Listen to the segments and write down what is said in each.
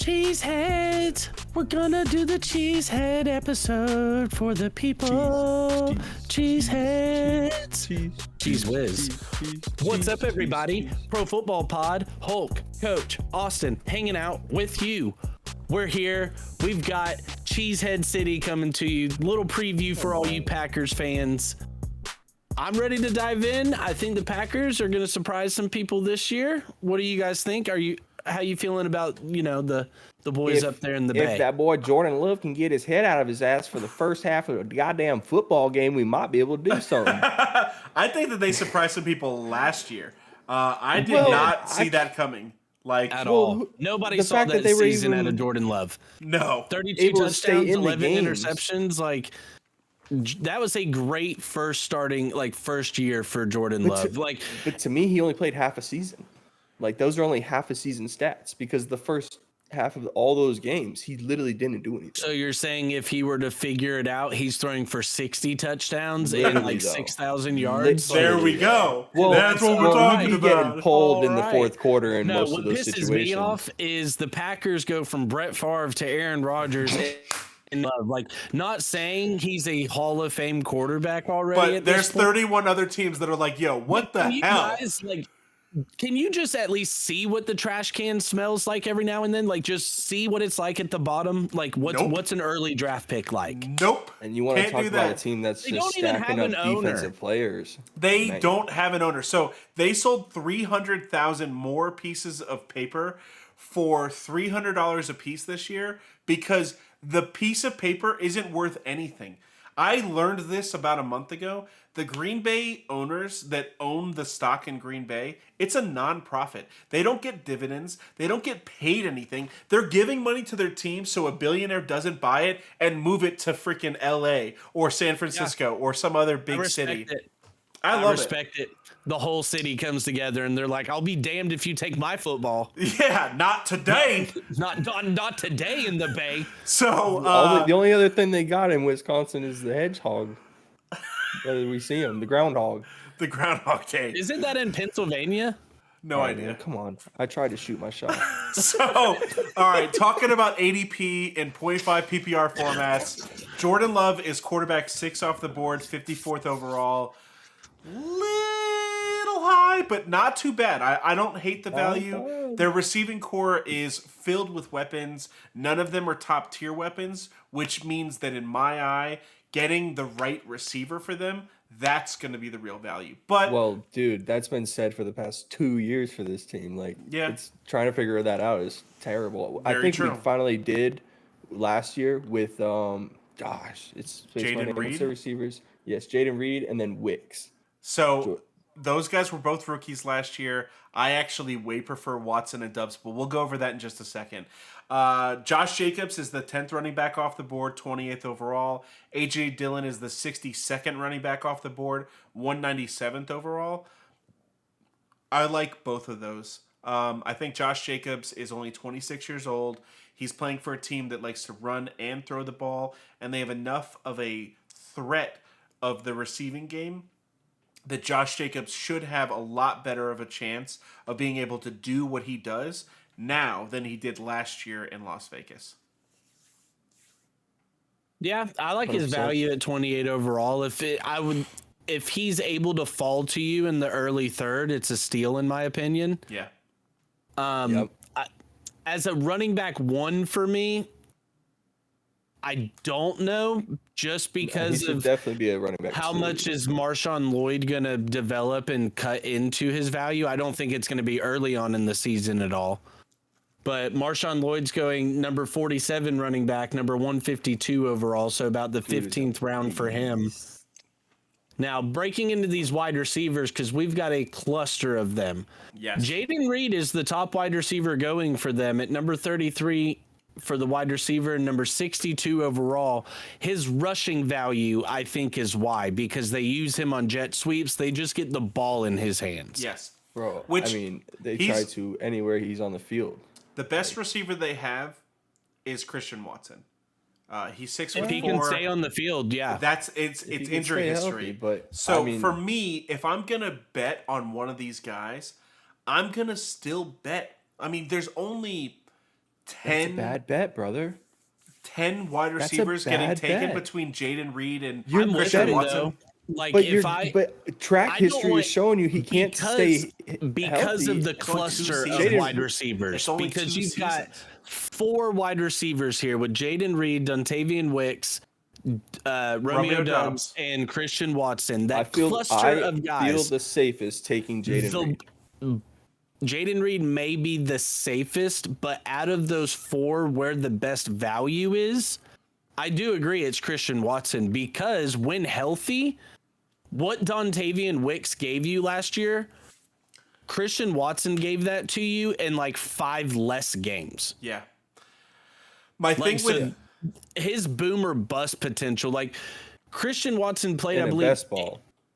Cheeseheads, we're gonna do the Cheesehead episode for the people. Cheeseheads. Cheese whiz. What's up, everybody? Pro Football Pod, Hulk, Coach, Austin, hanging out with you. We're here. We've got Cheesehead City coming to you. Little preview for all you Packers fans. I'm ready to dive in. I think the Packers are going to surprise some people this year. What do you guys think? How you feeling about, the boys up there in the Bay? If that boy Jordan Love can get his head out of his ass for the first half of a goddamn football game, we might be able to do something. I think that they surprised some people last year. I did not see that coming. At all. Nobody saw that season out of Jordan Love. No. 32 touchdowns, 11 interceptions. That was a great first year for Jordan Love. But to me, he only played half a season. Those are only half a season stats because the first half of all those games, he literally didn't do anything. So you're saying if he were to figure it out, he's throwing for 60 touchdowns and 6,000 yards? There we go. Well, that's what we're talking about. Getting pulled in the fourth quarter in most of those situations. What pisses me off is the Packers go from Brett Favre to Aaron Rodgers. Not saying he's a Hall of Fame quarterback already. But there's 31 other teams that are like, yo, what the hell? Guys, can you just at least see what the trash can smells like every now and then? Just see what it's like at the bottom? What's an early draft pick like? Nope. And you want to talk about a team that's just stacking up defensive players. They don't have an owner. So they sold 300,000 more pieces of paper for $300 a piece this year because the piece of paper isn't worth anything. I learned this about a month ago. The Green Bay owners that own the stock in Green Bay, it's a non-profit. They don't get dividends. They don't get paid anything. They're giving money to their team so a billionaire doesn't buy it and move it to freaking LA or San Francisco or some other big city. I respect it. The whole city comes together and they're like, I'll be damned if you take my football. Yeah, not today. not today in the Bay. So the only other thing they got in Wisconsin is the hedgehog. Whether we see him, the groundhog. The Groundhog Day. Isn't that in Pennsylvania? No idea. Man, come on. I tried to shoot my shot. So, all right, talking about ADP and 0.5 PPR formats, Jordan Love is quarterback 6 off the board, 54th overall. Little high, but not too bad. I don't hate the value. Their receiving core is filled with weapons. None of them are top tier weapons, which means that in my eye, getting the right receiver for them, that's going to be the real value. But well, dude, that's been said for the past 2 years for this team. It's trying to figure that out is terrible. I think we finally did last year with it's Jaden Reed, the receivers. Yes, Jaden Reed and then Wicks. So those guys were both rookies last year. I actually way prefer Watson and Dubs, but we'll go over that in just a second. Josh Jacobs is the 10th running back off the board, 28th overall. A.J. Dillon is the 62nd running back off the board, 197th overall. I like both of those. I think Josh Jacobs is only 26 years old. He's playing for a team that likes to run and throw the ball, and they have enough of a threat of the receiving game that Josh Jacobs should have a lot better of a chance of being able to do what he does now than he did last year in Las Vegas. Yeah, I like 100%. His value at 28 overall. If he's able to fall to you in the early third, it's a steal in my opinion. Yeah. As a running back 1 for me, I don't know, just because he should definitely be a running back. How much is Marshawn Lloyd going to develop and cut into his value? I don't think it's going to be early on in the season at all. But Marshawn Lloyd's going number 47 running back, number 152 overall, so about the 15th round for him. Now, breaking into these wide receivers, because we've got a cluster of them. Yes. Jaden Reed is the top wide receiver going for them at number 33 for the wide receiver and number 62 overall. His rushing value, I think, is why, because they use him on jet sweeps. They just get the ball in his hands. Yes. Bro, they try to anywhere he's on the field. The best receiver they have is Christian Watson. He's 6'4". If he can stay on the field, yeah. It's injury history. Healthy, for me, if I'm gonna bet on one of these guys, I'm gonna still bet. I mean, there's only 10 That's a bad bet, brother. 10 wide receivers getting taken between Jaden Reed and Christian Watson. Like but track history is showing you he can't stay because healthy. of the cluster of wide receivers. Because you've got 4 wide receivers here with Jaden Reed, Dontavian Wicks, Romeo Doubs, and Christian Watson. That cluster of guys. I feel the safest taking Jaden Reed. Jaden Reed may be the safest, but out of those 4, where the best value is, I do agree it's Christian Watson, because when healthy, what Dontavian Wicks gave you last year, Christian Watson gave that to you in like 5 less games. Yeah. My thing with his boom or bust potential, like Christian Watson played, I believe,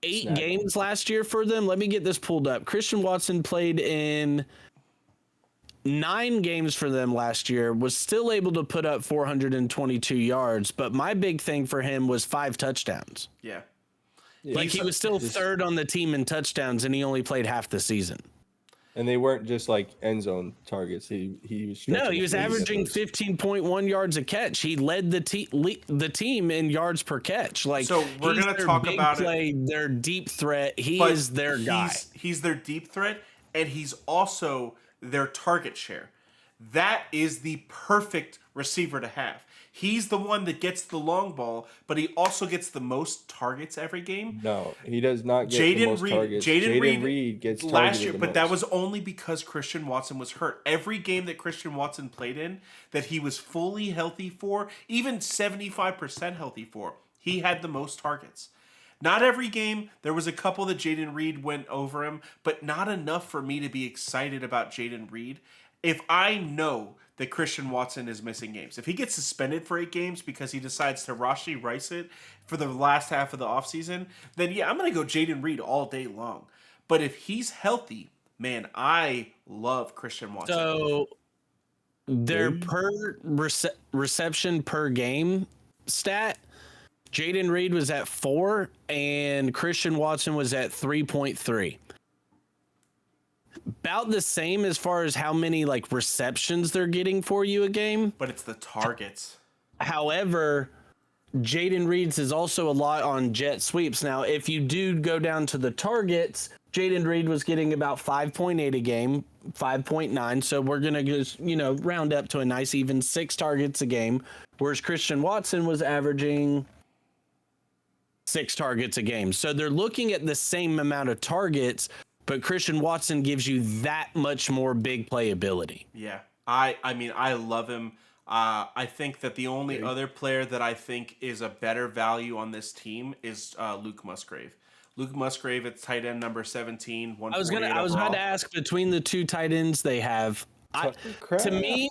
8 games last year for them. Let me get this pulled up. Christian Watson played in 9 games for them last year, was still able to put up 422 yards. But my big thing for him was 5 touchdowns. Yeah. Like he was still 3rd on the team in touchdowns, and he only played half the season. And they weren't just like end zone targets. He was averaging 15.1 yards a catch. He led the team in yards per catch. Like, so we're going to talk about their deep threat. He is their guy. He's their deep threat, and he's also their target share. That is the perfect receiver to have. He's the one that gets the long ball, but he also gets the most targets every game. No, he does not get the most targets. Jaden Reed gets last year, but that was only because Christian Watson was hurt. Every game that Christian Watson played in, that he was fully healthy for, even 75% healthy for, he had the most targets. Not every game. There was a couple that Jaden Reed went over him, but not enough for me to be excited about Jaden Reed. If I know that Christian Watson is missing games, if he gets suspended for 8 games because he decides to Rashee Rice it for the last half of the offseason, then yeah, I'm going to go Jaden Reed all day long. But if he's healthy, man, I love Christian Watson. So their per reception per game stat, Jaden Reed was at 4 and Christian Watson was at 3.3. About the same as far as how many like receptions they're getting for you a game. But it's the targets. However, Jaden Reed's is also a lot on jet sweeps. Now, if you do go down to the targets, Jaden Reed was getting about 5.8 a game, 5.9. So we're going to just, round up to a nice even 6 targets a game. Whereas Christian Watson was averaging 6 targets a game. So they're looking at the same amount of targets, but Christian Watson gives you that much more big play ability. Yeah. I mean, I love him. I think that the only other player that I think is a better value on this team is Luke Musgrave. Luke Musgrave at tight end number 17. I was about to ask, between the 2 tight ends they have, to me,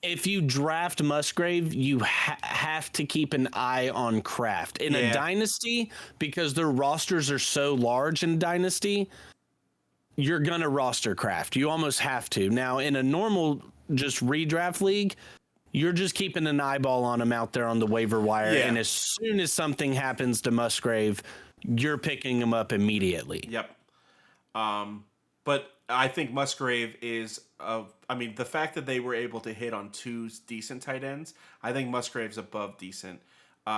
if you draft Musgrave, you have to keep an eye on Kraft. In a dynasty, because their rosters are so large in dynasty, you're going to roster Kraft. You almost have to. Now, in a normal just redraft league, you're just keeping an eyeball on him out there on the waiver wire. Yeah. And as soon as something happens to Musgrave, you're picking him up immediately. Yep. But I think Musgrave is, the fact that they were able to hit on 2 decent tight ends, I think Musgrave's above decent.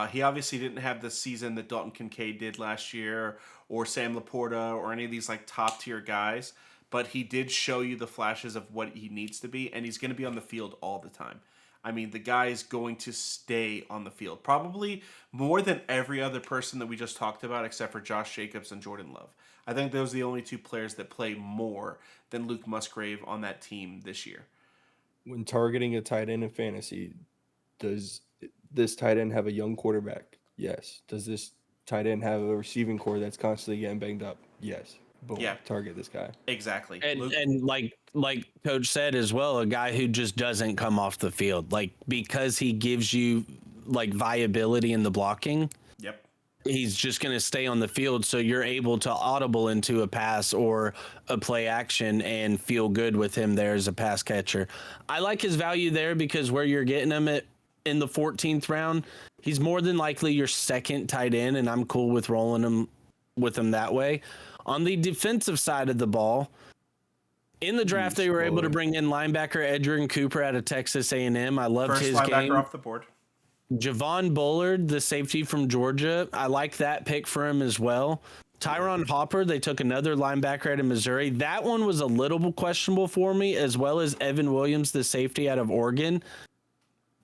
He obviously didn't have the season that Dalton Kincaid did last year, or Sam Laporta, or any of these like top tier guys, but he did show you the flashes of what he needs to be, and he's going to be on the field all the time. I mean, the guy is going to stay on the field, probably more than every other person that we just talked about, except for Josh Jacobs and Jordan Love. I think those are the only 2 players that play more than Luke Musgrave on that team this year. When targeting a tight end in fantasy, does this tight end have a young quarterback? Yes. Does this tight end have a receiving core that's constantly getting banged up? Yes. Boom. Yeah. Target this guy. Exactly. And like Coach said as well, a guy who just doesn't come off the field, like, because he gives you like viability in the blocking. Yep. He's just going to stay on the field, so you're able to audible into a pass or a play action and feel good with him there as a pass catcher. I like his value there because where you're getting him in the 14th round, he's more than likely your second tight end, and I'm cool with rolling him with him that way. On the defensive side of the ball, In the draft, they were able to bring in linebacker Edgerrin Cooper out of Texas A&M. I loved First his linebacker game. off the board. Javon Bullard, the safety from Georgia. I like that pick for him as well. Tyron Hopper, they took another linebacker out of Missouri. That one was a little questionable for me, as well as Evan Williams, the safety out of Oregon.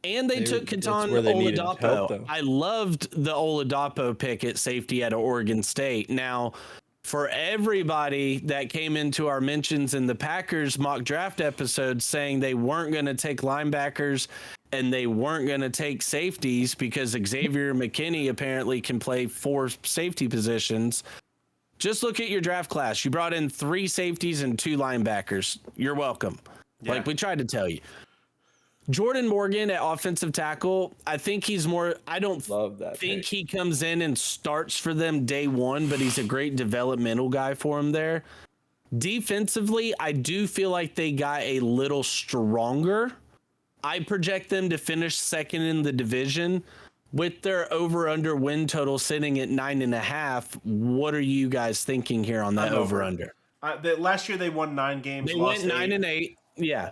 And they took Keaton Oladapo. I loved the Oladapo pick at safety out of Oregon State. Now, for everybody that came into our mentions in the Packers mock draft episode saying they weren't going to take linebackers and they weren't going to take safeties because Xavier McKinney apparently can play 4 safety positions, just look at your draft class. You brought in 3 safeties and 2 linebackers. You're welcome. Yeah. Like we tried to tell you. Jordan Morgan at offensive tackle, I think he's more, I don't think he comes in and starts for them day one, but he's a great developmental guy for him there. Defensively, I do feel like they got a little stronger. I project them to finish second in the division with their over-under win total sitting at 9.5. What are you guys thinking here on that over-under? Last year they won 9 games. They went 9-8. Yeah.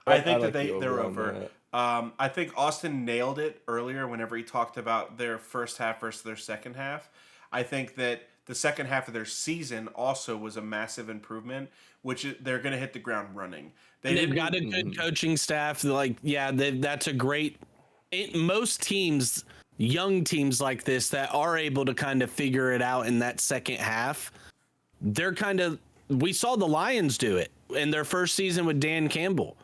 I think that they're over. I think Austin nailed it earlier whenever he talked about their first half versus their second half. I think that the second half of their season also was a massive improvement, which they're going to hit the ground running. They've got a good coaching staff. That's a great. Most teams, young teams like this that are able to kind of figure it out in that second half, they're kind of. We saw the Lions do it in their first season with Dan Campbell.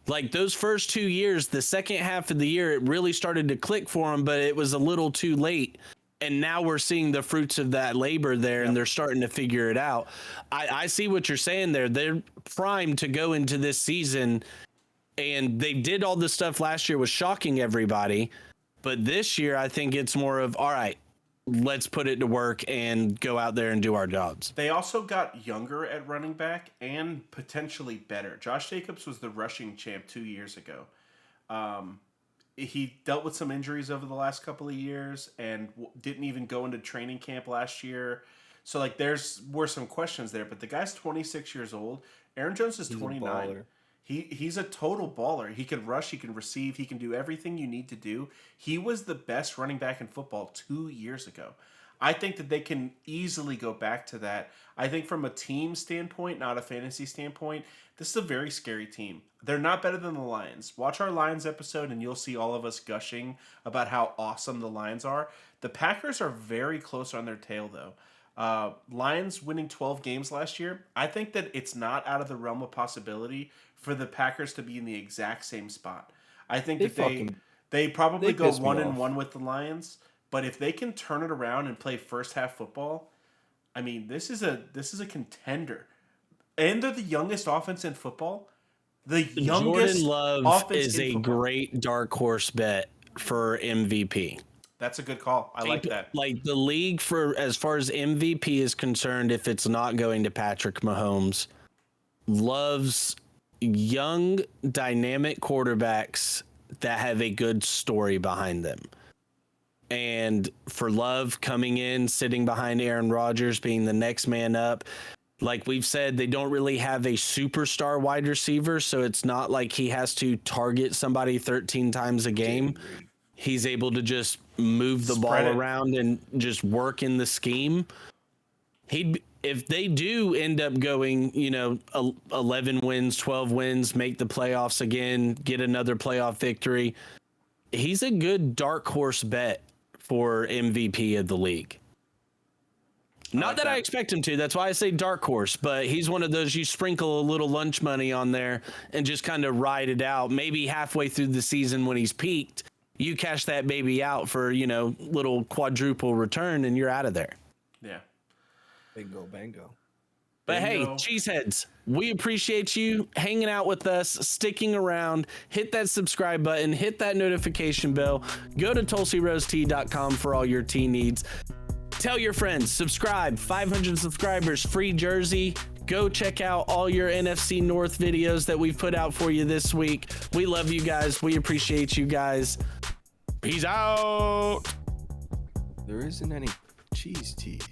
Like those first 2 years, the second half of the year, it really started to click for them, but it was a little too late. And now we're seeing the fruits of that labor there, and they're starting to figure it out. I see what you're saying there. They're primed to go into this season, and they did all this stuff last year was shocking everybody. But this year, I think it's more of, all right, let's put it to work and go out there and do our jobs. They also got younger at running back and potentially better. Josh Jacobs was the rushing champ 2 years ago. He dealt with some injuries over the last couple of years and didn't even go into training camp last year. So like were some questions there, but the guy's 26 years old. Aaron Jones is 29. He's a total baller. He can rush, he can receive, he can do everything you need to do. He was the best running back in football 2 years ago. I think that they can easily go back to that. I think from a team standpoint, not a fantasy standpoint, this is a very scary team. They're not better than the Lions. Watch our Lions episode and you'll see all of us gushing about how awesome the Lions are. The Packers are very close on their tail though. Lions winning 12 games last year, I think that it's not out of the realm of possibility for the Packers to be in the exact same spot. I think they probably go 1-1 with the Lions, but if they can turn it around and play first half football, I mean, this is a contender. And they're the youngest offense in football. The youngest Jordan Love is a great dark horse bet for MVP. That's a good call. I like that. Like the league for as far as MVP is concerned, if it's not going to Patrick Mahomes, loves young, dynamic quarterbacks that have a good story behind them. And for Love coming in, sitting behind Aaron Rodgers, being the next man up, like we've said, they don't really have a superstar wide receiver, so it's not like he has to target somebody 13 times a game. He's able to just move the ball around and just work in the scheme. If they do end up going, 11 wins, 12 wins, make the playoffs again, get another playoff victory, he's a good dark horse bet for MVP of the league. Not that I expect him to. That's why I say dark horse, but he's one of those you sprinkle a little lunch money on there and just kind of ride it out. Maybe halfway through the season when he's peaked, you cash that baby out for, little quadruple return and you're out of there. Yeah. Bingo. But hey, cheeseheads, we appreciate you hanging out with us, sticking around. Hit that subscribe button, hit that notification bell. Go to TulsiRoseTea.com for all your tea needs. Tell your friends, subscribe, 500 subscribers, free jersey. Go check out all your NFC North videos that we've put out for you this week. We love you guys. We appreciate you guys. Peace out. There isn't any cheese teas.